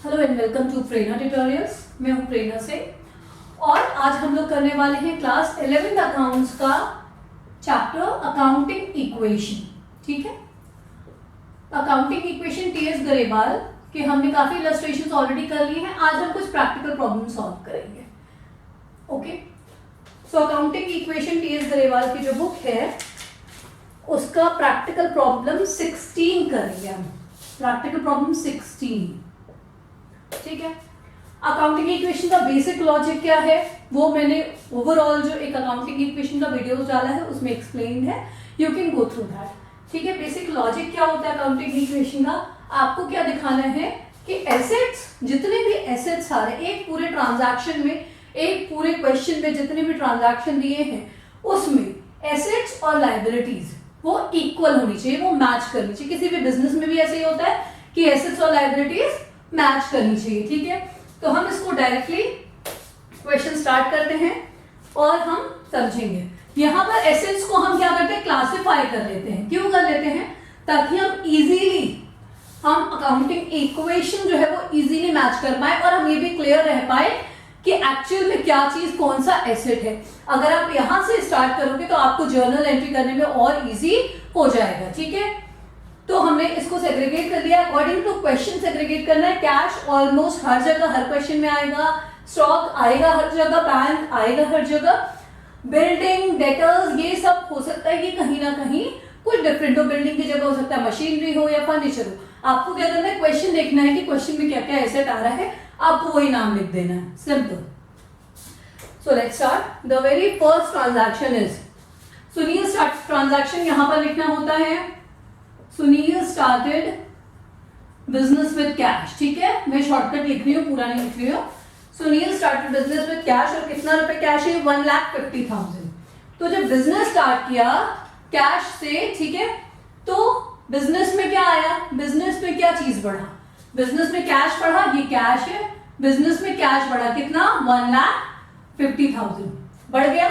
Hello and welcome to Prerna tutorials. मैं हूं प्रेरणा से और आज हम लोग करने वाले हैं क्लास 11th अकाउंट्स का चैप्टर अकाउंटिंग इक्वेशन। ठीक है, अकाउंटिंग इक्वेशन टीएस गरेवाल के हमने काफी इलस्ट्रेशंस ऑलरेडी कर लिए हैं। आज हम कुछ प्रैक्टिकल प्रॉब्लम सॉल्व करेंगे। ओके, so accounting equation TS Grewal की जो बुक है उसका प्रैक्टिकल प्रॉब्लम 16 करेंगे हम। Practical problem 16। ठीक है, अकाउंटिंग इक्वेशन का बेसिक लॉजिक क्या है वो मैंने ओवरऑल जो एक अकाउंटिंग इक्वेशन का वीडियो डाला है उसमें एक्सप्लेन्ड है, you can go through that. ठीक है, बेसिक लॉजिक क्या होता है अकाउंटिंग इक्वेशन का, आपको क्या दिखाना है कि एसेट्स, जितने भी एसेट्स आ रहे एक पूरे ट्रांजैक्शन में, एक पूरे क्वेश्चन में जितने भी ट्रांजैक्शन दिए हैं उसमें एसेट्स और लायबिलिटीज वो इक्वल होनी चाहिए, वो मैच करनी चाहिए। किसी भी बिजनेस में भी ऐसे ही होता है कि एसेट्स और लायबिलिटीज मैच करनी चाहिए। ठीक है, तो हम इसको डायरेक्टली क्वेश्चन स्टार्ट करते हैं और हम समझेंगे। यहां पर एसेट्स को हम क्या करते हैं, क्लासिफाई कर लेते हैं। क्यों कर लेते हैं? ताकि हम इजीली हम अकाउंटिंग इक्वेशन जो है वो इजीली मैच कर पाए और हम ये भी क्लियर रह पाए कि एक्चुअल में क्या चीज, कौन सा एसेट है। अगर आप यहां से स्टार्ट करोगे तो आपको जर्नल एंट्री करने में और इजी हो जाएगा। ठीक है, तो हमने इसको सेग्रीगेट कर दिया अकॉर्डिंग टू क्वेश्चन। सेग्रीगेट करना है। कैश ऑलमोस्ट हर जगह हर क्वेश्चन में आएगा, स्टॉक आएगा हर जगह, बैंक आएगा हर जगह, बिल्डिंग, डेटर्स, ये सब हो सकता है कि कहीं ना कहीं कुछ डिफरेंट हो। बिल्डिंग की जगह हो सकता है मशीनरी हो या फर्नीचर हो। आपको क्या करना है, क्वेश्चन देखना है कि क्वेश्चन में क्या क्या एसेट आ रहा है, आपको वही नाम लिख देना है। Simple. So let's start. The very first transaction is Sunil start. Transaction यहां पर लिखना होता है Sunil started business with cash. ठीक है, मैं शॉर्टकट लिख रही हूँ, पूरा नहीं लिख रही हूँ। Sunil started business with cash और कितना रुपए कैश है, 1,50,000। तो जब बिजनेस स्टार्ट किया कैश से, ठीक है, तो बिजनेस में क्या आया, बिजनेस में क्या चीज बढ़ा, बिजनेस में कैश बढ़ा, ये कैश है, बिजनेस में कैश बढ़ा कितना, 1,50,000 बढ़ गया।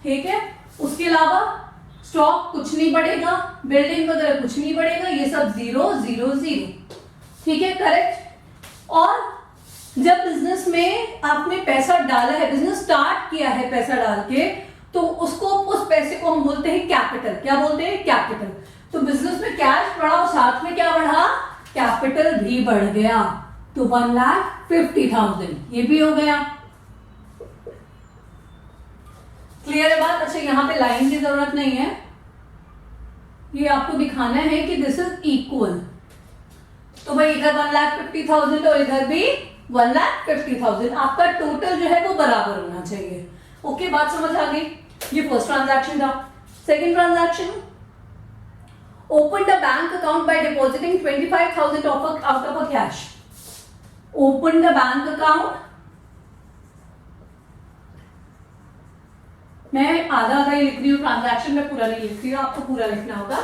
ठीक है, उसके अलावा स्टॉक कुछ नहीं बढ़ेगा, बिल्डिंग वगैरह कुछ नहीं बढ़ेगा, ये सब 0 0 0। ठीक है, करेक्ट। और जब बिजनेस में आपने पैसा डाला है, बिजनेस स्टार्ट किया है पैसा डाल के, तो उसको, उस पैसे को हम बोलते हैं कैपिटल। क्या बोलते हैं, कैपिटल। तो बिजनेस में कैश बढ़ा और साथ में क्या बढ़ा, कैपिटल भी बढ़ गया, तो 1,50,000 ये भी हो गया। क्लियर है बात? अच्छा, यहां पे लाइन की जरूरत नहीं है, ये आपको दिखाना है कि दिस इज इक्वल। तो भाई इधर 1,50,000 और इधर भी 1,50,000, आपका टोटल जो है वो बराबर होना चाहिए। ओके, बात समझ आ गई। ये फर्स्ट ट्रांजैक्शन था। Second transaction, open the bank account by depositing 25,000 out of a cash. Open the bank account, मैं आधा आधा ही लिख रही हूँ ट्रांजैक्शन में, पूरा नहीं लिख रही हूँ, आपको पूरा लिखना होगा।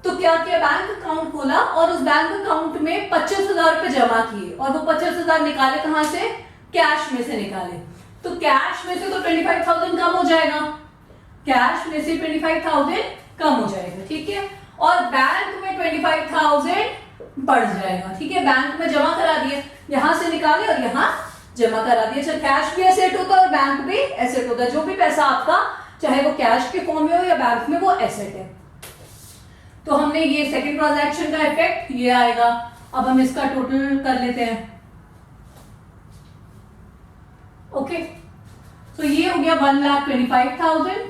तो क्या किया, बैंक अकाउंट खोला और उस बैंक अकाउंट में 25,000 रुपए जमा किए और वो 25,000 निकाले कहां से, कैश में से निकाले। तो कैश में से तो 25,000 कम हो जाएगा, कैश में से 25,000 कम हो जाएगा। ठीक है, और बैंक में 25,000 बढ़ जाएगा। ठीक है, बैंक में जमा करा दिए, यहां से निकाले और यहां जमा करा दिया। अच्छा, कैश भी एसेट होता है और बैंक भी एसेट होता है। जो भी पैसा आपका, चाहे वो कैश के फॉर्म में हो या बैंक में, वो एसेट है। तो हमने ये सेकंड ट्रांजैक्शन का इफेक्ट ये आएगा। अब हम इसका टोटल कर लेते हैं। ओके, तो ये हो गया 1,25,000।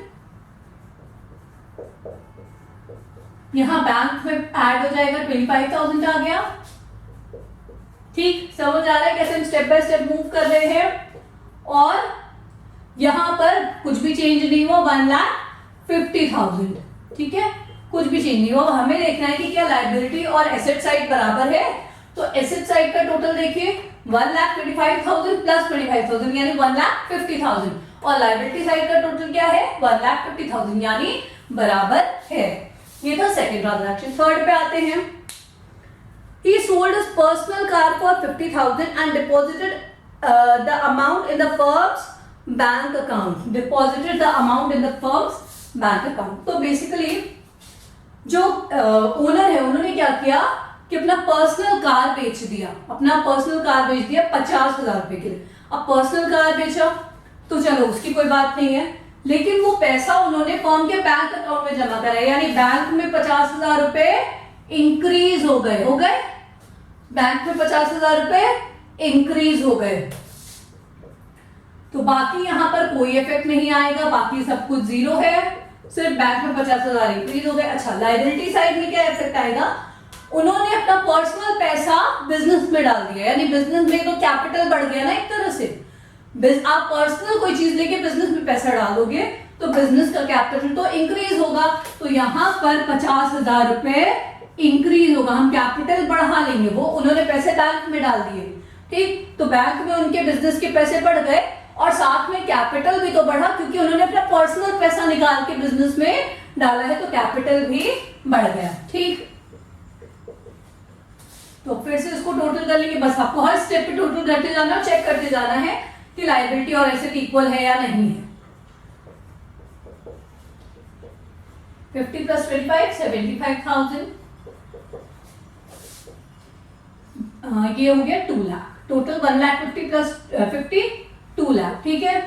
यहां बैंक में ऐड हो जाएगा, 25,000 आ गया। ठीक, समझ आ रहा है कैसे हम स्टेप बाय स्टेप मूव कर रहे हैं। और यहां पर कुछ भी चेंज नहीं हुआ, 1,50,000। ठीक है, कुछ भी चेंज नहीं हुआ। हमें देखना है कि क्या लायबिलिटी और एसेट साइड बराबर है। तो एसेट साइड का टोटल देखिए, 1,25,000 प्लस 25,000 यानी 1,50,000, और लायबिलिटी साइड का टोटल क्या है, 1,50,000 यानी बराबर है। ये था सेकेंड ट्रांजैक्शन। थर्ड पे आते हैं। He sold his personal car for 50,000 and deposited the amount in the firm's bank account. Deposited the amount in the firm's bank account. तो बेसिकली जो ओनर है उन्होंने क्या किया, कि अपना पर्सनल कार बेच दिया, अपना पर्सनल कार बेच दिया 50,000 रुपए के लिए। अब पर्सनल कार बेचा तो चलो उसकी कोई बात नहीं है, लेकिन वो पैसा उन्होंने फर्म के बैंक अकाउंट में जमा करा, यानी बैंक में 50,000 रुपए इंक्रीज हो गए, बैंक में 50,000 रुपए इंक्रीज हो गए। तो बाकी यहां पर कोई इफेक्ट नहीं आएगा, बाकी सब कुछ जीरो है, सिर्फ बैंक में 50,000 इंक्रीज हो गए। अच्छा, लायबिलिटी साइड में क्या इफेक्ट आएगा, उन्होंने अपना पर्सनल पैसा बिजनेस में डाल दिया, यानी बिजनेस में तो कैपिटल बढ़ गया ना एक तरह से। आप पर्सनल कोई चीज लेके बिजनेस में पैसा डालोगे तो बिजनेस का कैपिटल तो इंक्रीज होगा, तो यहां पर 50,000 रुपए इंक्रीज होगा, हम कैपिटल बढ़ा लेंगे, वो उन्होंने पैसे बैंक में डाल दिए, ठीक, तो बैंक में उनके बिजनेस के पैसे बढ़ गए और साथ में कैपिटल भी तो बढ़ा, क्योंकि उन्होंने अपना पर्सनल पैसा निकाल के बिजनेस में डाला है, तो कैपिटल भी बढ़ गया, ठीक। तो फिर से इसको टोटल कर लेंगे, बस आपको हर स्टेप पे टोटल करते जाना और चेक करते जाना है कि लायबिलिटी और एसेट इक्वल है या नहीं है। 50 + 25 75,000, ये हो गया 2 लाख, टोटल 1,50,000 + 50 2 लाख, ठीक है।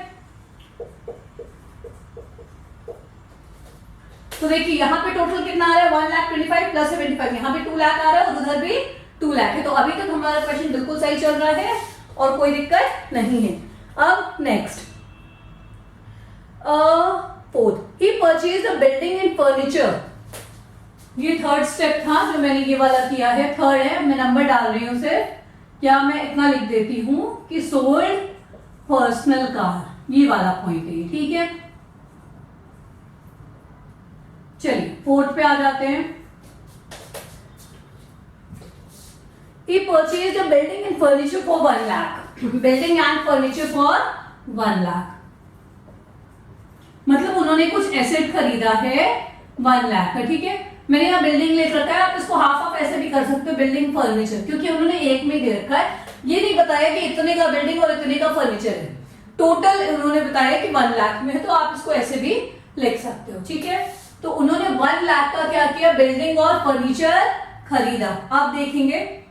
तो देखिए यहाँ पे टोटल कितना आ रहा है, 1,25,000 + 75, यहाँ पे 2 लाख आ रहा है और उधर भी 2 लाख है। तो अभी तक हमारा क्वेश्चन बिल्कुल सही चल रहा है और कोई दिक्कत नहीं है। अब next, fourth, he purchase the building and furniture, ये थर्ड स्टेप था जो मैंने ये वाला किया है, थर्ड है, मैं नंबर डाल रही हूं उसे, क्या मैं इतना लिख देती हूं कि सोल्ड पर्सनल कार, ये वाला पॉइंट है, ठीक है। चलिए फोर्थ पे आ जाते हैं। He purchased a building and furniture for 1 lakh. Building and furniture for 1 lakh. मतलब उन्होंने कुछ एसेट खरीदा है 1 लाख का, ठीक है। मैंने यहाँ बिल्डिंग ले रखा है, आप इसको हाफ ऑफ ऐसे भी कर सकते हो, बिल्डिंग फर्नीचर, क्योंकि उन्होंने एक में दे रखा है, ये नहीं बताया कि इतने का बिल्डिंग और इतने का फर्नीचर है, टोटल उन्होंने बताया कि 1 लाख में है, तो आप इसको ऐसे भी लिख सकते हो, ठीक है। तो उन्होंने 1 लाख का क्या किया, बिल्डिंग और फर्नीचर खरीदा। आप देखेंगे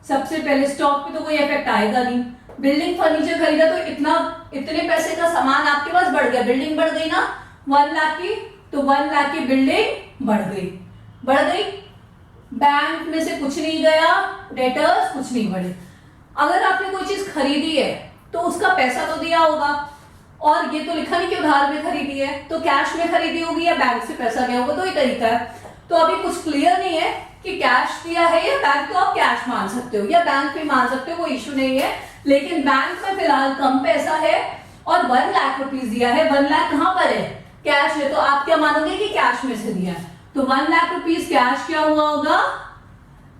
सबसे पहले स्टॉक पे तो कोई इफेक्ट आएगा नहीं, बिल्डिंग फर्नीचर खरीदा तो इतने पैसे का सामान आपके पास बढ़ गया, बिल्डिंग बढ़ गई ना 1 लाख की, तो 1 लाख की बिल्डिंग बढ़ गई, बैंक में से कुछ नहीं गया, डेटर्स कुछ नहीं बढ़े। अगर आपने कोई चीज खरीदी है तो उसका पैसा तो दिया होगा, और ये तो लिखा नहीं कि उधार में खरीदी है, तो कैश में खरीदी होगी या बैंक से पैसा गया होगा, तो ये तरीका है। तो अभी कुछ क्लियर नहीं है कि कैश दिया है या बैंक, तो आप कैश मान सकते हो या बैंक भी मान सकते हो, कोई इश्यू नहीं है, लेकिन बैंक में फिलहाल कम पैसा है और 1 लाख रुपीज दिया है। 1 लाख कहां पर है, कैश है, तो आप क्या मानोगे कि कैश में से दिया है, तो 1 लाख रुपीज कैश क्या हुआ होगा,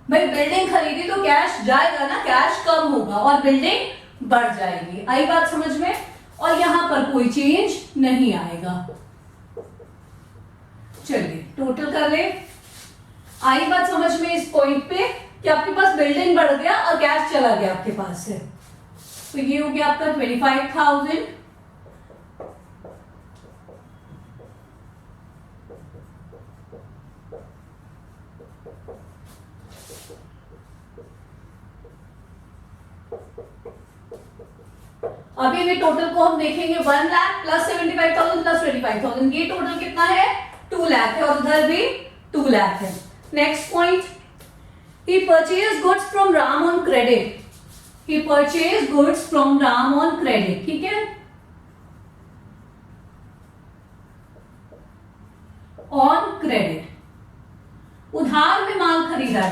भाई बिल्डिंग खरीदी तो कैश जाएगा ना, कैश कम होगा और बिल्डिंग बढ़ जाएगी। आई बात समझ में, और यहां पर कोई चेंज नहीं आएगा। चलिए टोटल कर ले, आई बात समझ में इस पॉइंट पे कि आपके पास बिल्डिंग बढ़ गया और कैश चला गया आपके पास से, तो ये हो गया आपका 25,000, अभी भी टोटल को हम देखेंगे 1 लाख + 75,000 + 25,000, ये टोटल कितना है 2 लाख है और उधर भी 2 लाख है। Next point, he purchased goods from Ram on credit, he purchased goods from Ram on credit, ठीक है, ऑन क्रेडिट, उधार में माल खरीदा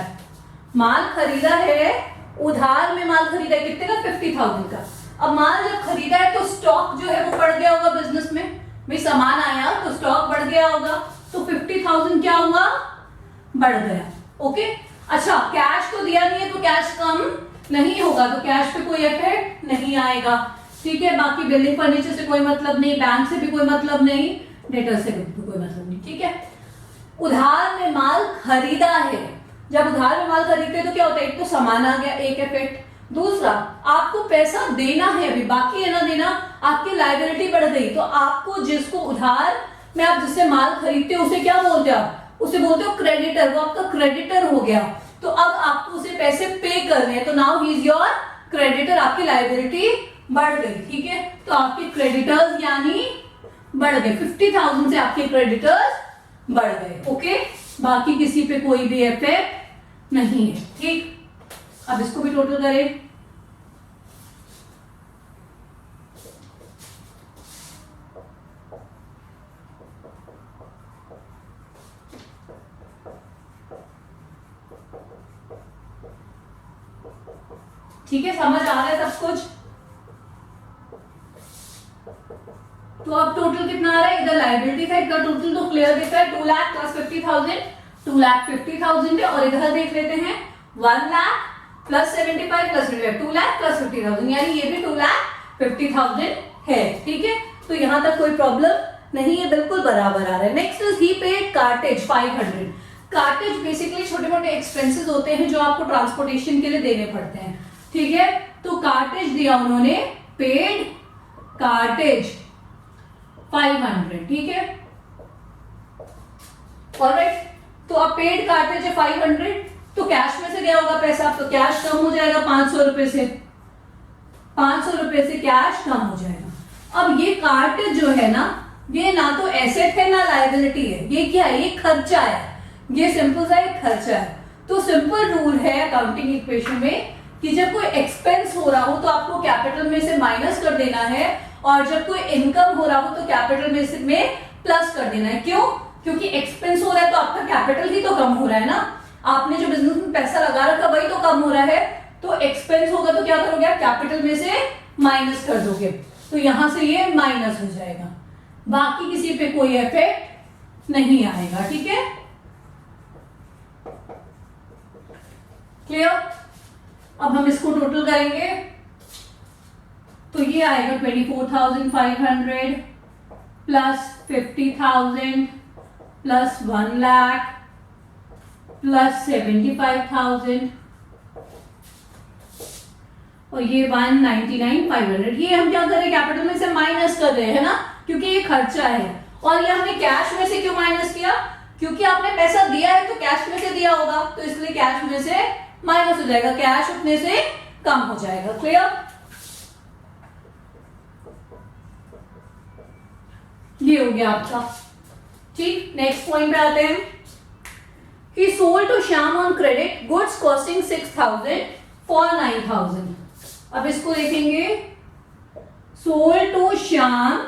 है, उधार में माल खरीदा है, कितने का 50,000 का। अब माल जब खरीदा है तो स्टॉक जो है वो बढ़ गया होगा बिजनेस में, भाई सामान आया तो स्टॉक बढ़ गया होगा, तो 50,000 क्या हुआ, बढ़ गया, ओके। अच्छा, कैश तो दिया नहीं है तो कैश कम नहीं होगा, तो कैश पे कोई इफेक्ट नहीं आएगा, ठीक है। बाकी बिल्डिंग फर्नीचर से कोई मतलब नहीं, बैंक से भी कोई मतलब नहीं, डेटर से भी कोई मतलब नहीं, ठीक है। उधार में माल खरीदा है, जब उधार में माल खरीदते हैं तो क्या होता है, एक तो सामान आ गया, एक इफेक्ट, दूसरा आपको पैसा देना है, अभी बाकी है ना देना, आपकी लायबिलिटी बढ़ गई, तो आपको जिसको उधार में आप जिससे माल खरीदते हो उसे क्या बोलते हो, उसे बोलते हो क्रेडिटर, वो आपका क्रेडिटर हो गया। तो अब आपको उसे पैसे पे करने हैं, तो now he is your creditor, आपकी लायबिलिटी बढ़ गई। ठीक है, तो आपके क्रेडिटर्स यानी बढ़ गए, 50,000 से आपके क्रेडिटर्स बढ़ गए। ओके, बाकी किसी पे कोई भी इफेक्ट नहीं है। ठीक, अब इसको भी टोटल करें। ठीक है, समझ आ रहा है सब कुछ? तो अब टोटल कितना आ रहा है, इधर लायबिलिटी साइड का टोटल तो क्लियर दिख रहा है, 2 लाख प्लस 50,000, 2,50,000 है। और इधर देख लेते हैं 1 lakh plus 75 plus 2 lakh plus 50,000, यानी ये भी 2,50,000 है। ठीक है, तो यहां तक कोई प्रॉब्लम नहीं है, बिल्कुल बराबर आ रहा है। Next is he paid cartage 500। Cartage basically छोटे मोटे एक्सपेंसेस होते हैं जो आपको ट्रांसपोर्टेशन के लिए देने पड़ते हैं। ठीक है, तो कार्टेज दिया उन्होंने, पेड कार्टेज 500। ठीक है, ऑलराइट, तो अब पेड कार्टेज है 500, तो कैश में से क्या होगा पैसा, तो कैश कम हो जाएगा 500 रुपए से, 500 रुपए से कैश कम हो जाएगा। अब ये कार्टेज जो है ना, ये ना तो एसेट है ना लायबिलिटी है, ये क्या है, ये खर्चा है, ये सिंपल सा एक खर्चा है। तो सिंपल रूल है अकाउंटिंग इक्वेशन में कि जब कोई एक्सपेंस हो रहा हो तो आपको कैपिटल में से माइनस कर देना है, और जब कोई इनकम हो रहा हो तो कैपिटल में से प्लस कर देना है। क्यों? क्योंकि एक्सपेंस हो रहा है तो आपका कैपिटल ही तो कम हो रहा है ना, आपने जो बिजनेस में पैसा लगा रखा वही तो कम हो रहा है। तो एक्सपेंस होगा तो क्या करोगे, कैपिटल में से माइनस कर दोगे, तो यहां से ये माइनस हो जाएगा, बाकी किसी पे कोई इफेक्ट नहीं आएगा। ठीक है, क्लियर? अब हम इसको टोटल करेंगे तो ये आएगा 24,500 प्लस 50,000 प्लस 1 लाख प्लस 75,000 और ये 199,500। ये हम क्या कर रहे हैं, कैपिटल में से माइनस कर रहे हैं ना, क्योंकि ये खर्चा है। और ये हमने कैश में से क्यों माइनस किया, क्योंकि आपने पैसा दिया है तो कैश में से दिया होगा, तो इसलिए कैश में से माइनस हो जाएगा, कैश उतने से कम हो जाएगा। क्लियर? ये हो गया आपका। ठीक, नेक्स्ट पॉइंट पे आते हैं। He sold to Shyam on credit goods costing 6,000 for 9,000। अब इसको देखेंगे, सोल्ड टू श्याम,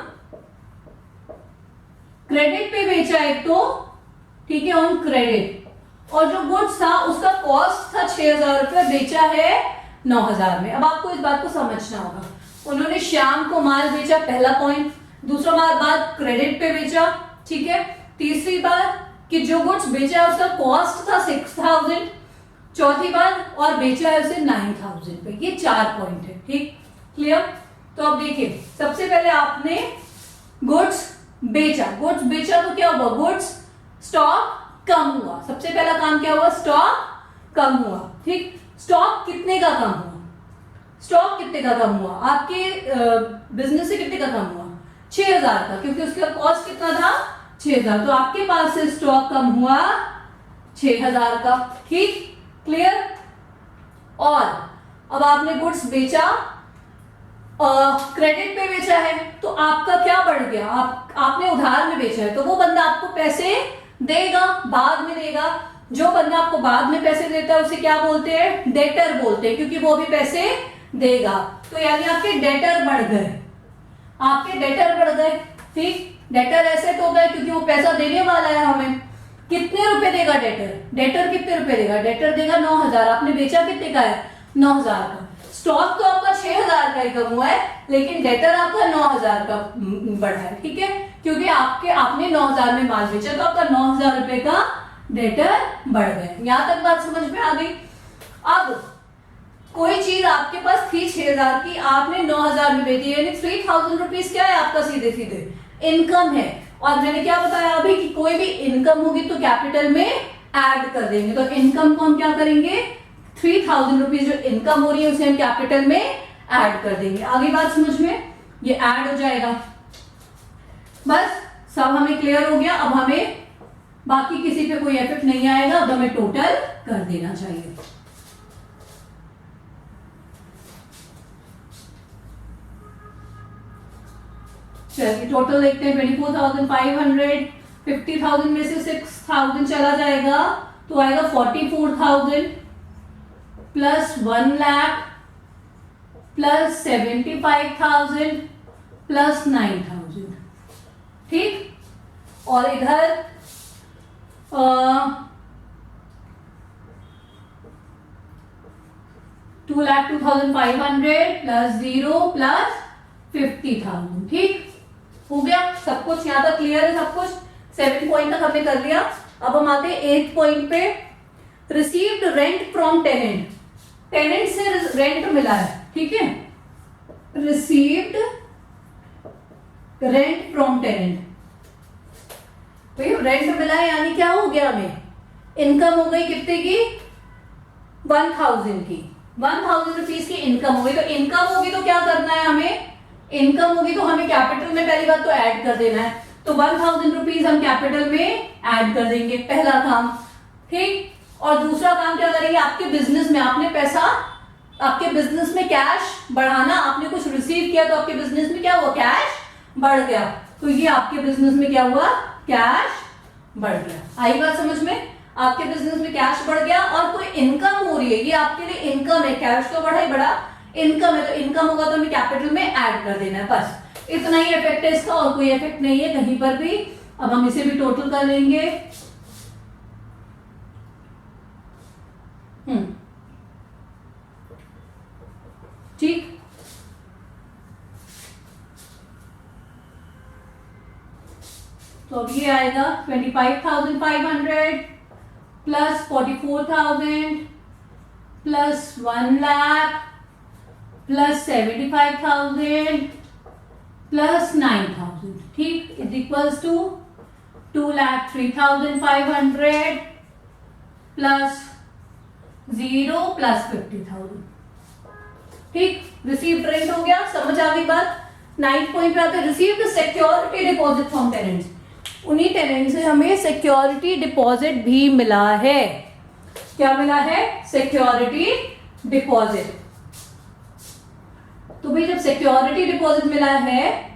क्रेडिट पे बेचा एक तो, ठीक है, ऑन क्रेडिट, और जो गुड्स था उसका कॉस्ट था 6,000 रुपए, बेचा है 9,000 में। अब आपको इस बात को समझना होगा, उन्होंने श्याम को माल बेचा, पहला पॉइंट। दूसरा बात क्रेडिट पे बेचा, ठीक है। तीसरी बात कि जो गुड्स बेचा है उसका कॉस्ट था 6,000। चौथी बात, और बेचा है उसे 9,000 पे। ये 4 पॉइंट है। ठीक, क्लियर? तो अब देखिए, सबसे पहले आपने गुड्स बेचा, गुड्स बेचा तो क्या हुआ, गुड्स स्टॉक कम हुआ। सबसे पहला काम क्या हुआ, स्टॉक कम हुआ। ठीक, स्टॉक कितने का कम हुआ, स्टॉक कितने का कम हुआ, आपके बिजनेस से कितने का कम हुआ, 6,000 का, क्योंकि उसका कॉस्ट कितना था, 6,000। तो आपके पास से स्टॉक कम हुआ 6,000 का। ठीक, क्लियर? और अब आपने गुड्स बेचा, क्रेडिट पे बेचा है, तो आपका क्या बढ़ गया, आपने उधार में बेचा है, तो वो बंदा आपको पैसे देगा, बाद में देगा। जो बंदा आपको बाद में पैसे देता है उसे क्या बोलते हैं, डेटर बोलते हैं, क्योंकि वो भी पैसे देगा। तो यानी आपके डेटर बढ़ गए, आपके डेटर बढ़ गए। ठीक, डेटर एसेट हो गए क्योंकि वो पैसा देने वाला है हमें। कितने रुपए देगा डेटर, डेटर कितने रुपए देगा, डेटर देगा 9,000। आपने बेचा कितने का है, 9,000 का। स्टॉक तो आपका 6,000 का ही कम हुआ है, लेकिन डेटर आपका 9,000 का बढ़ा है। ठीक है, क्योंकि आपने 9,000 में माल बेचा, तो आपका 9,000 रुपए का डेटर बढ़ गए। यहां तक बात समझ में आ गई। अब कोई चीज आपके पास थी 6,000 की, आपने 9,000 में बेची, यानी 3,000 रुपीज क्या है आपका, सीधे सीधे इनकम है। और मैंने क्या बताया अभी कि कोई भी इनकम होगी तो कैपिटल में ऐड कर देंगे। तो इनकम को हम क्या करेंगे, 3,000 रुपीज जो इनकम हो रही है उसे हम कैपिटल में ऐड कर देंगे। आगे बात समझ में, ये ऐड हो जाएगा। बस सब हमें क्लियर हो गया। अब हमें बाकी किसी पे कोई इफेक्ट नहीं आएगा, तो हमें टोटल कर देना चाहिए। चलिए टोटल देखते हैं। 24,500, 50,000 में से 6,000 चला जाएगा तो आएगा 44,000 प्लस 1 लाख प्लस 75,000 प्लस 9,000। ठीक, और इधर 2,02,500 प्लस 0 प्लस 50,000। ठीक हो गया सब कुछ, यहां तक क्लियर है सब कुछ। 7 पॉइंट तक हमने कर लिया। अब हम आते हैं 8 पॉइंट पे। Received rent from tenant, tenant से रेंट मिला है। ठीक है, रिसीव्ड रेंट फ्रॉम टेनेंट, तो रेंट मिला है यानी क्या हो गया, हमें इनकम हो गई कितने की, 1,000 की, 1,000 रुपीज की इनकम हो गई। तो इनकम होगी तो क्या करना है हमें, इनकम होगी तो हमें कैपिटल में पहली बात तो ऐड कर देना है। तो 1,000 रुपीज हम कैपिटल में ऐड कर देंगे, पहला काम। ठीक, और दूसरा काम क्या करेंगे, आपके बिजनेस में आपने पैसा, आपके बिजनेस में कैश बढ़ाना, आपने कुछ रिसीव किया तो आपके बिजनेस में क्या हुआ, कैश बढ़ गया। तो ये आपके बिजनेस में क्या हुआ, कैश बढ़ गया। आई बात समझ में, आपके बिजनेस में कैश बढ़ गया और कोई इनकम हो रही है, ये आपके लिए इनकम है। कैश तो बढ़ा ही बढ़ा, इनकम है, तो इनकम होगा तो हमें कैपिटल में ऐड कर देना है, बस इतना ही इफेक्ट है इसका, और कोई इफेक्ट नहीं है कहीं पर भी। अब हम इसे भी टोटल कर लेंगे। ठीक, तो अब ये आएगा 25,500 plus 44,000 plus 1 lakh plus 75,000 plus 9,000। ठीक, is equals to 2,03,500 plus 0 plus 50,000। ठीक, रिसीव्ड रेंट हो गया, समझ आ गई बात। 9 पॉइंट पे आते हैं, received security deposit from tenants, उन्हीं टेनेंट से हमें सिक्योरिटी डिपॉजिट भी मिला है। क्या मिला है, सिक्योरिटी डिपॉजिट। तो भाई जब सिक्योरिटी डिपॉजिट मिला है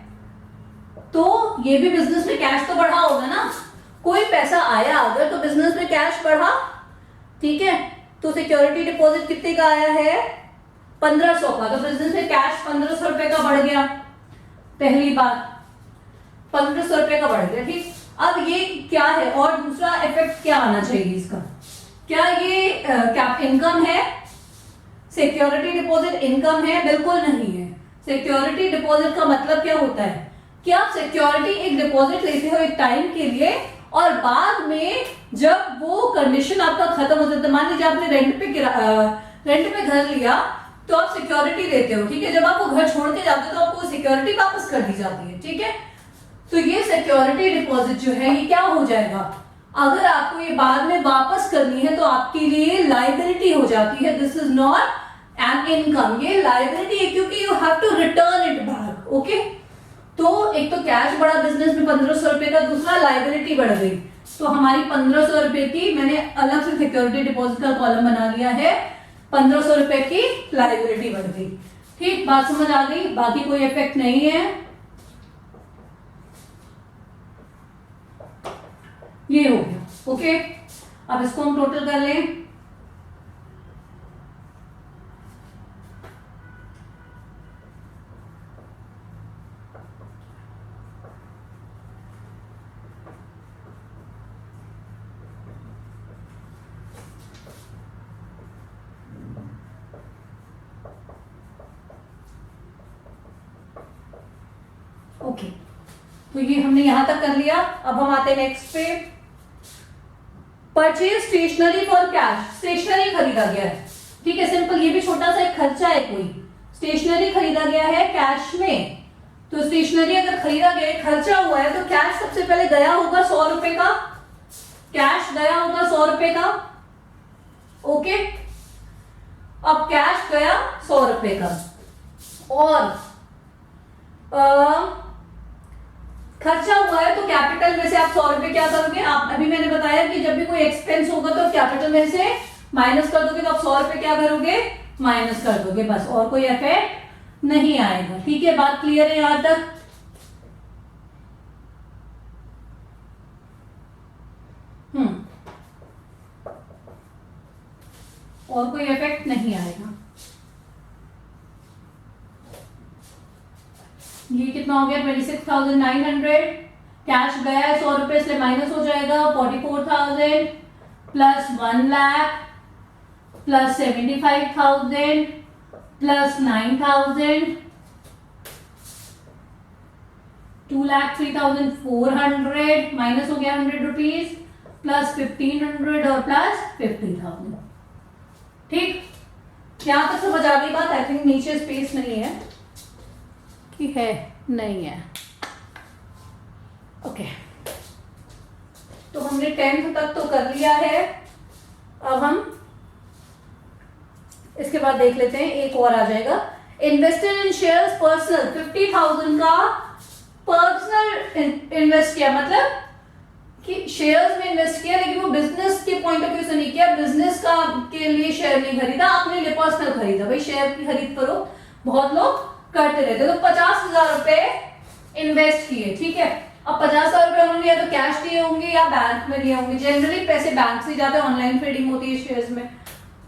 तो ये भी बिजनेस में कैश तो बढ़ा होगा ना, कोई पैसा आया अगर तो बिजनेस में कैश बढ़ा। ठीक है, तो सिक्योरिटी डिपॉजिट कितने का आया है, 1,500 का, तो बिजनेस में कैश 1,500 रुपए का बढ़ गया। पहली बात 1,500 रुपए का बढ़ गया। ठीक, अब ये क्या है, और दूसरा इफेक्ट क्या आना चाहिए इसका, क्या ये क्या इनकम है, सिक्योरिटी डिपॉजिट इनकम है, बिल्कुल नहीं है। सिक्योरिटी डिपॉजिट का मतलब क्या होता है कि आप सिक्योरिटी एक डिपॉजिट लेते हो एक टाइम के लिए, और बाद में जब वो कंडीशन आपका खत्म हो जाता है, मान लीजिए आपने रेंट पे घर लिया तो आप सिक्योरिटी लेते हो। ठीक है, जब आप वो घर छोड़ के जाते हो तो आपको सिक्योरिटी वापस कर दी जाती है। ठीक है, तो ये सिक्योरिटी डिपॉजिट जो है ये क्या हो जाएगा, अगर आपको ये बाद में वापस करनी है तो आपके लिए लायबिलिटी हो जाती है। This is not an income, ये लायबिलिटी है क्योंकि you have to return it back. Okay, तो एक तो कैश बढ़ा बिजनेस में 1,500 रुपए का, दूसरा लायबिलिटी बढ़ गई। तो हमारी 1,500 रुपए की, मैंने अलग से सिक्योरिटी डिपॉजिट का कॉलम बना लिया है, 1,500 रुपए की लायबिलिटी बढ़ गई। ठीक, बात समझ आ गई, बाकी कोई इफेक्ट नहीं है। ये हो गया। ओके, अब इसको हम टोटल कर लें। ओके, तो ये हमने यहां तक कर लिया। अब हम आते हैं नेक्स्ट पे, purchase stationery for cash, stationery खरीदा गया है। ठीक है, सिंपल, ये भी छोटा सा एक खर्चा है, कोई स्टेशनरी खरीदा गया है कैश में। तो स्टेशनरी अगर खरीदा गया है, खर्चा हुआ है, तो कैश सबसे पहले गया होगा 100 रुपए का, कैश गया होगा 100 रुपए का। ओके, अब कैश गया 100 रुपए का, और खर्चा हुआ है तो कैपिटल में से आप 100 रुपए क्या करोगे, आप अभी मैंने बताया कि जब भी कोई एक्सपेंस होगा तो कैपिटल में से माइनस कर दोगे, तो आप 100 रुपए क्या करोगे, माइनस कर दोगे, बस, और कोई इफेक्ट नहीं आएगा। ठीक है, बात क्लियर है यहां तक? और कोई इफेक्ट नहीं आएगा। ये कितना हो गया, 26,900। कैश गया है 100 रुपए, इसलिए माइनस हो जाएगा 44,000 plus 1 lakh plus 75,000 plus 9,000 2,03,400 minus हो गया 100 रुपीज प्लस 1,500 और प्लस 50,000। ठीक, यहां तक समझ आ गई बात? आई थिंक नीचे स्पेस नहीं है कि है, नहीं है। ओके, तो हमने 10th तक तो कर लिया है। अब हम इसके बाद देख लेते हैं, एक और आ जाएगा, इन्वेस्टेड इन शेयर्स पर्सनल। 50,000 का पर्सनल इन्वेस्ट किया, मतलब कि शेयर्स में इन्वेस्ट किया, लेकिन वो बिजनेस के पॉइंट ऑफ व्यू से नहीं किया, बिजनेस का के लिए शेयर नहीं खरीदा, अपने लिए पर्सनल खरीदा। भाई शेयर की खरीद करो, बहुत लोग करते रहते। तो 50,000 रुपए इन्वेस्ट किए, ठीक है। अब 50,000 रुपए उन्होंने या तो कैश दिए होंगे या बैंक में लिए होंगे। जनरली पैसे बैंक से जाते हैं, ऑनलाइन ट्रेडिंग होती है शेयर्स में।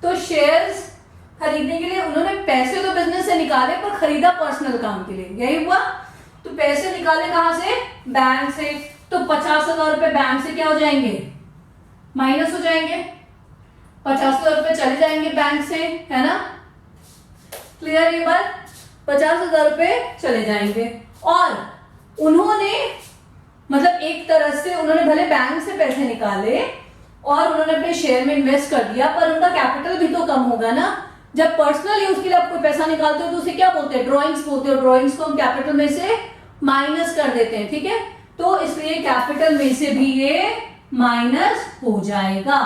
तो शेयर्स खरीदने के लिए उन्होंने पैसे तो बिजनेस से निकाले, पर खरीदा पर्सनल काम के लिए, यही हुआ। तो पैसे निकाले कहां से, बैंक से। तो 50,000 रुपए बैंक से क्या हो जाएंगे, माइनस हो जाएंगे। 50,000 रुपए चले जाएंगे बैंक से, है ना, क्लियर ये बात? 50,000 रुपए चले जाएंगे। और उन्होंने मतलब एक तरह से उन्होंने भले बैंक से पैसे निकाले और उन्होंने अपने शेयर में इन्वेस्ट कर दिया, पर उनका कैपिटल भी तो कम होगा ना। जब पर्सनल यूज के लिए आप कोई पैसा निकालते हो तो उसे क्या बोलते हैं, ड्रॉइंग्स बोलते हो। ड्रॉइंग्स को हम कैपिटल में से माइनस कर देते हैं, ठीक है। तो इसलिए कैपिटल में से भी ये माइनस हो जाएगा,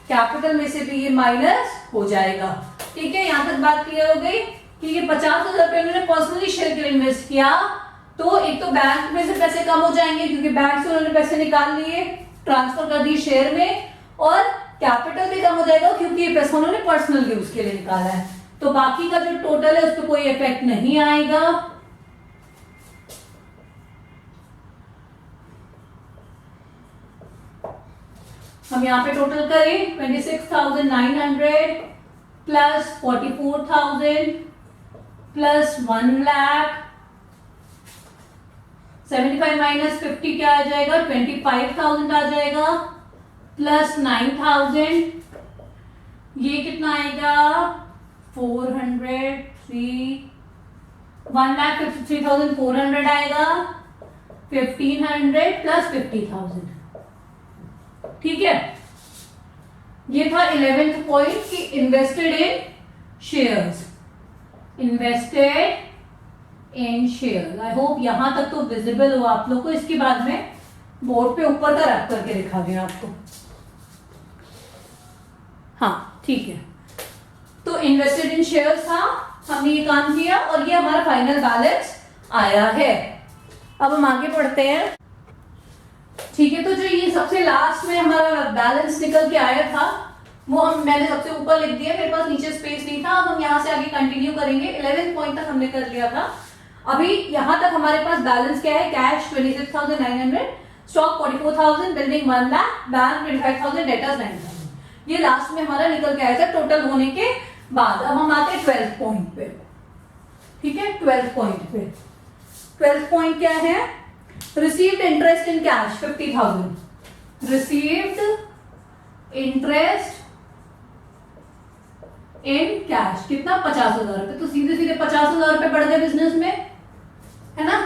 कैपिटल में से भी ये माइनस हो जाएगा। ठीक है, यहां तक बात क्लियर हो गई कि ये 50,000 रुपए उन्होंने पर्सनली शेयर के लिए इन्वेस्ट किया, तो एक तो बैंक में से पैसे कम हो जाएंगे क्योंकि बैंक से उन्होंने पैसे निकाल लिए, ट्रांसफर कर दिए शेयर में, और कैपिटल भी कम हो जाएगा क्योंकि ये पैसा उन्होंने पर्सनल यूज के लिए निकाला है। तो बाकी का जो टोटल है उस पर कोई इफेक्ट नहीं आएगा। हम यहाँ पे टोटल करें 26,900 प्लस 44,000 प्लस 1 लाख, 75 माइनस 50 क्या आ जाएगा, 25,000 आ जाएगा, प्लस 9,000, ये कितना आएगा 1,53,400 आएगा, 1,500 प्लस 50,000। ठीक है, ये था 11th पॉइंट कि invested in shares, invested in shares. I hope यहां तक तो विजिबल हो आप लोग को। इसके बाद में बोर्ड पे ऊपर का रख करके दिखा दें आपको। हाँ ठीक है, तो इन्वेस्टेड इन शेयर्स था, हमने ये काम किया और ये हमारा फाइनल बैलेंस आया है। अब हम आगे बढ़ते हैं। ठीक है, तो जो ये सबसे लास्ट में हमारा बैलेंस निकल के आया था वो मैंने सबसे ऊपर लिख दिया, मेरे पास नीचे स्पेस नहीं था। अब हम यहाँ से आगे कंटिन्यू करेंगे। 11th पॉइंट तक हमने कर लिया था। अभी यहाँ तक हमारे पास बैलेंस क्या है, cash 26,900, stock 44,000, building 1 lakh, bank 25,000, debtors 9,000। ये लास्ट में हमारा निकल के आया था टोटल होने के बाद। अब हम आते हैं 12th पॉइंट पे। ठीक है, 12th पॉइंट पे 12th पॉइंट क्या है, received interest in cash 50,000, received interest in cash कितना 50,000 रुपए। तो सीधे सीधे 50,000 रुपए बढ़ गए बिजनेस में, है ना,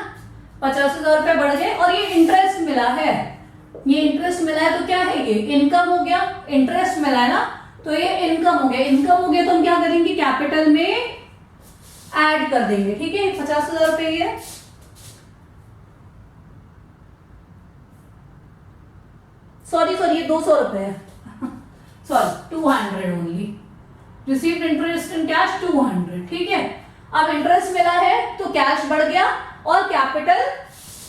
50,000 रुपए बढ़ गए। और ये इंटरेस्ट मिला है, ये इंटरेस्ट मिला है तो क्या है, ये इनकम हो गया। इंटरेस्ट मिला है ना, तो ये इनकम हो गया। इनकम हो गया तो हम क्या करेंगे, कैपिटल में ऐड कर देंगे। ठीक है, 50,000 रुपए ये, सॉरी ये 200 रुपए है, sorry 200 only. Received interest in cash 200। ठीक है, अब इंटरेस्ट मिला है तो कैश बढ़ गया और कैपिटल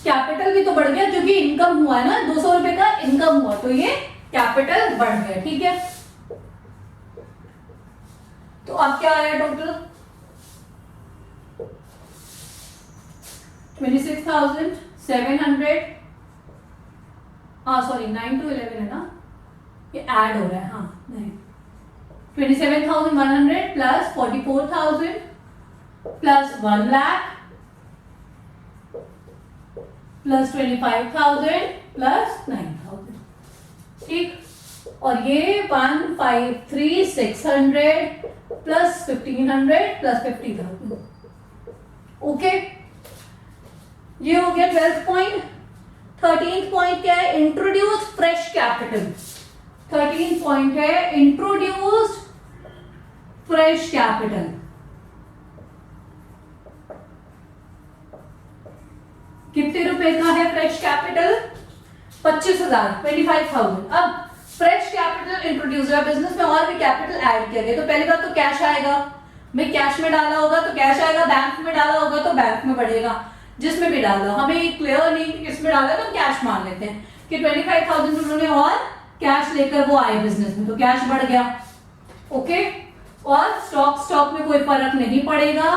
कैपिटल भी तो बढ़ गया क्योंकि इनकम हुआ है ना, 200 रुपए का इनकम हुआ तो ये कैपिटल बढ़ गया। ठीक है, तो अब क्या आया टोटल 26,700, सॉरी 9 to 11 है ना, ये ऐड हो रहा है, हाँ नहीं, 27,100 plus 44,000 plus 1 lakh plus 25,000 plus 9,000। ठीक, और ये 153,600 प्लस 1,500 प्लस 50,000। ओके, ये हो गया 12th पॉइंट। 13th पॉइंट क्या है? Introduce fresh capital. 13th point है इंट्रोड्यूस फ्रेश कैपिटल। कितने रुपए का है फ्रेश कैपिटल? 25,000, 25,000। अब फ्रेश कैपिटल इंट्रोड्यूस हुआ, बिजनेस में और भी कैपिटल ऐड किया गया, तो पहली बात तो कैश आएगा, मैं कैश में डाला होगा तो कैश आएगा, बैंक में डाला होगा तो बैंक में बढ़ेगा, जिसमें भी डाला। हमें क्लियर नहीं कि किसमें डाला तो कैश मान लेते हैं कि 25,000 उन्होंने और कैश लेकर वो आए बिजनेस में, तो कैश बढ़ गया। ओके, और स्टॉक में कोई फर्क नहीं पड़ेगा,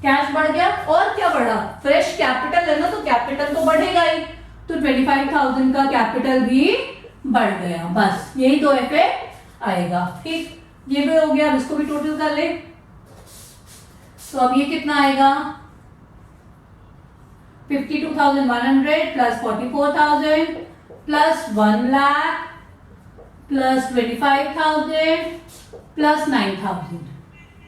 कैश बढ़ गया। और क्या बढ़ा? फ्रेश कैपिटल है ना, तो कैपिटल तो बढ़ेगा ही, तो 25,000 का कैपिटल भी बढ़ गया। बस यही दो इफेक्ट आएगा। ठीक, ये भी हो गया, अब इसको भी टोटल कर ले। तो अब ये कितना आएगा? 52,100 plus 44,000 plus 1 lakh plus 25,000 plus 9,000।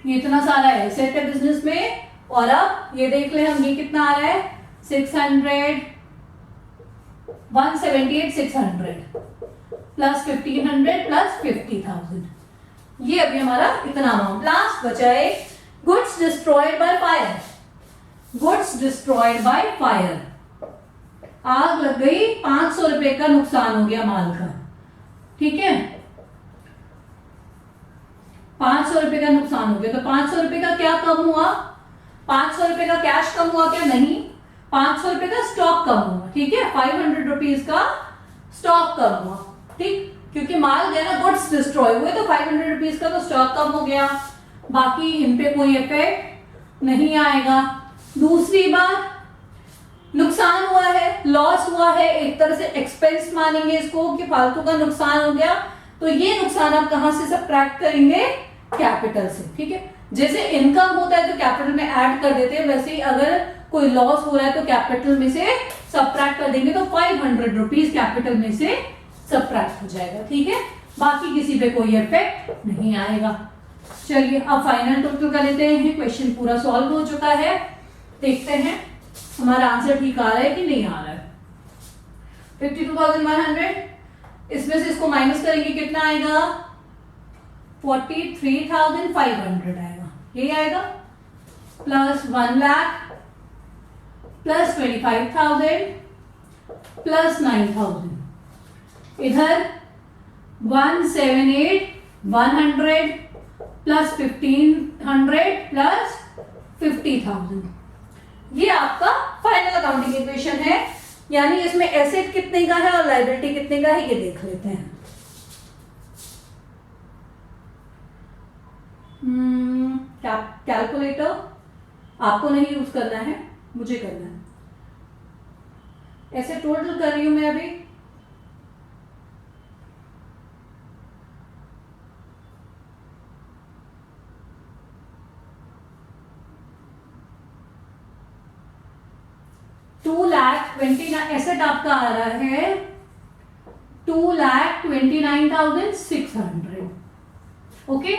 ये इतना सारा एसेट है बिजनेस में। और अब ये देख ले हम, ये कितना आ रहा है? 600, 178,600 प्लस 1,500 प्लस 50,000। ये अभी हमारा इतना अमाउंट। लास्ट बचा है goods destroyed by fire. Goods destroyed by fire, आग लग गई, 500 रुपए का नुकसान हो गया माल का। ठीक है, 500 रुपए का नुकसान हो गया, तो 500 रुपए का क्या कम हुआ? 500 रुपए का कैश कम हुआ क्या? नहीं, 500 रुपए का स्टॉक कम हुआ। ठीक है, 500 रुपीज का स्टॉक कम हुआ। ठीक, क्योंकि माल गया ना, गुड्स डिस्ट्रॉय हुए, तो 500 रुपीज का तो स्टॉक कम हो गया, बाकी इन पे कोई इफेक्ट नहीं आएगा। दूसरी बात, नुकसान हुआ है, लॉस हुआ है, एक तरह से एक्सपेंस मानेंगे इसको कि फालतू का नुकसान हो गया, तो ये नुकसान आप कहां से सब्ट्रैक्ट करेंगे? कैपिटल से। ठीक है, जैसे इनकम होता है तो कैपिटल में ऐड कर देते हैं, वैसे ही अगर कोई लॉस हो रहा है तो कैपिटल में से सब्ट्रैक्ट कर देंगे, तो 500 रुपीज कैपिटल में से सब्ट्रैक्ट हो जाएगा। ठीक है, बाकी किसी पे कोई इफेक्ट नहीं आएगा। चलिए अब फाइनल टोटल कर लेते हैं। क्वेश्चन पूरा सॉल्व हो चुका है, देखते हैं हमारा आंसर ठीक आ रहा है कि नहीं आ रहा है। 52,100, इसमें से इसको माइनस करेंगे, कितना आएगा? 43,500 आएगा, यही आएगा, प्लस 1 लाख प्लस 25,000 प्लस 9,000। इधर 178,100 प्लस 1,500 प्लस 50,000। ये आपका फाइनल अकाउंटिंग इक्वेशन है, यानी इसमें एसेट कितने का है और लायबिलिटी कितने का है ये देख लेते हैं। कैलकुलेटर आपको नहीं यूज करना है, मुझे करना है। ऐसे टोटल कर रही हूं मैं अभी। एसेट आपका आ रहा है 2,29,600। ओके,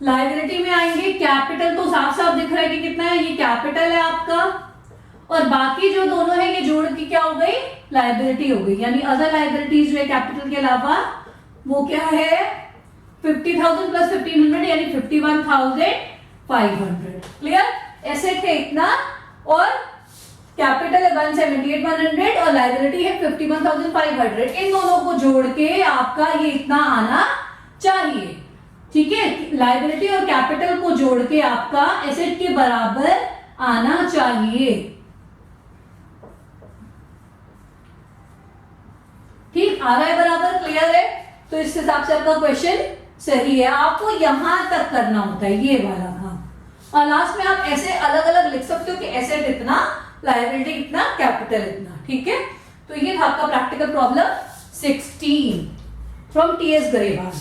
लायबिलिटी में आएंगे, कैपिटल तो साफ साफ दिख रहा है कि कितना है, ये कैपिटल है आपका, और बाकी जो दोनों है ये जोड़ के क्या हो गई? लायबिलिटी हो गई। यानी अदर लायबिलिटीज जो है कैपिटल के अलावा वो क्या है? 50,000 प्लस 1,500 यानी 51,500। क्लियर? एसेट है इतना और कैपिटल है 178,100 और लायबिलिटी है 51,500। इन दोनों को जोड़ के आपका ये इतना आना चाहिए। ठीक है, लायबिलिटी और कैपिटल को जोड़ के आपका एसेट के बराबर आना चाहिए। ठीक, आ रहा है बराबर, क्लियर है? तो इस हिसाब से आपका क्वेश्चन सही है। आपको यहां तक करना होता है ये वाला काम, और लास्ट में आप ऐसे अलग अलग लिख सकते हो कि एसेट इतना, लायबिलिटी इतना, कैपिटल इतना। ठीक है, तो ये था आपका practical problem 16 from TS Grewal.